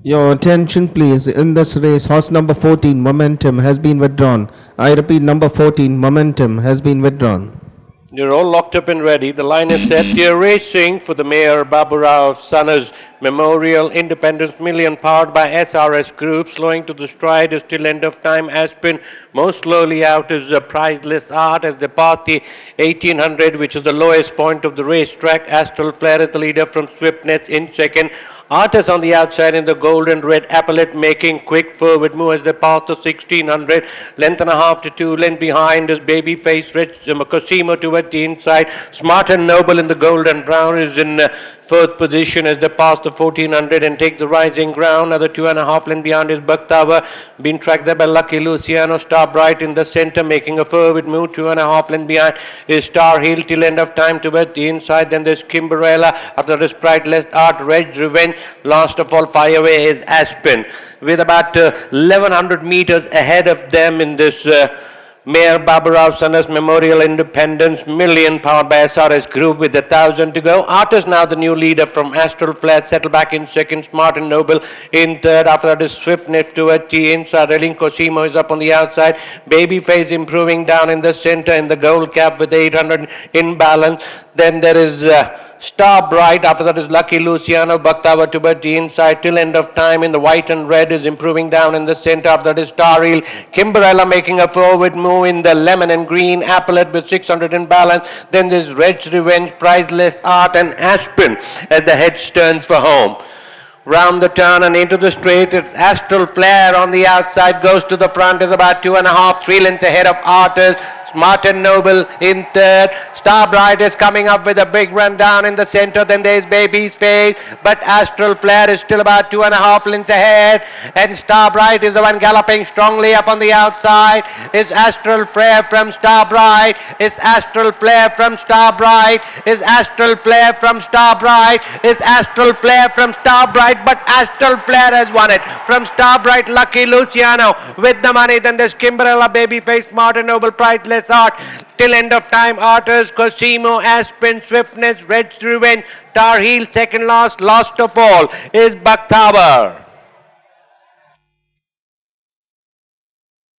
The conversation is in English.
Your attention please. In this race, horse number 14, Momentum, has been withdrawn. I repeat, number 14, Momentum, has been withdrawn. You're all locked up and ready. The line is set. You're racing for the Mayor Baburao Sanas Memorial Independence Million, powered by SRS Group. Slowing to the stride is till end of time. Aspen most slowly out is a Priceless Art as they pass the 1800, which is the lowest point of the racetrack. Astral Flare is the leader from Swiftness in second. Artists on the outside in the gold and red appellate making quick forward move as they pass the 1600. Length and a half to 2 length behind is Babyface Rich Cosimo towards the inside. Smart and Noble in the gold and brown is in fourth position as they pass the 1400 and take the rising ground. Another 2.5 length behind is Bhaktava, being tracked there by Lucky Luciano. Star Bright in the center making a forward move. 2.5 length behind is Star Hill till end of time towards the inside. Then there's Kimberella. After this Priceless Art, Red Revenge. Last of all, fire away is Aspen, with about 1100 meters ahead of them in this Mayor Baburao Sanas Memorial Independence Million, powered by SRS Group, with 1,000 to go. Artist now the new leader from Astral Flare, settle back in second. Smart and Noble in third. After that is Swiftness towards the inside. Reling Cosimo is up on the outside. Babyface improving down in the center in the gold cap with 800 in balance. Then there is Star Bright. After that is Lucky Luciano. Bhaktava towards the inside till end of time in the white and red is improving down in the center. After that is Star Hill. Kimberella making a forward move in the lemon and green appellate with 600 in balance. Then there's Red Revenge, Priceless Art and Aspen as the head turns for home. Round the turn and into the straight, it's Astral Flare on the outside, goes to the front, is about 2.5, 3 lengths ahead of Artist. Smart and Noble in third. Star Bright is coming up with a big run down in the center. Then there's Babyface, but Astral Flare is still about 2.5 lengths ahead. And Star Bright is the one galloping strongly up on the outside. It's Astral Flare from Star Bright. It's Astral Flare from Star Bright. It's Astral Flare from Star Bright. It's Astral Flare from Star Bright, but Astral Flare has won it. From Star Bright, Lucky Luciano with the money. Then there's Kimberella, Babyface, Smart and Noble, Priceless Art till end of time. Artist, Cosimo, Aspen, Swiftness, Red Revenge, Star Hill second last of all is Bhaktava.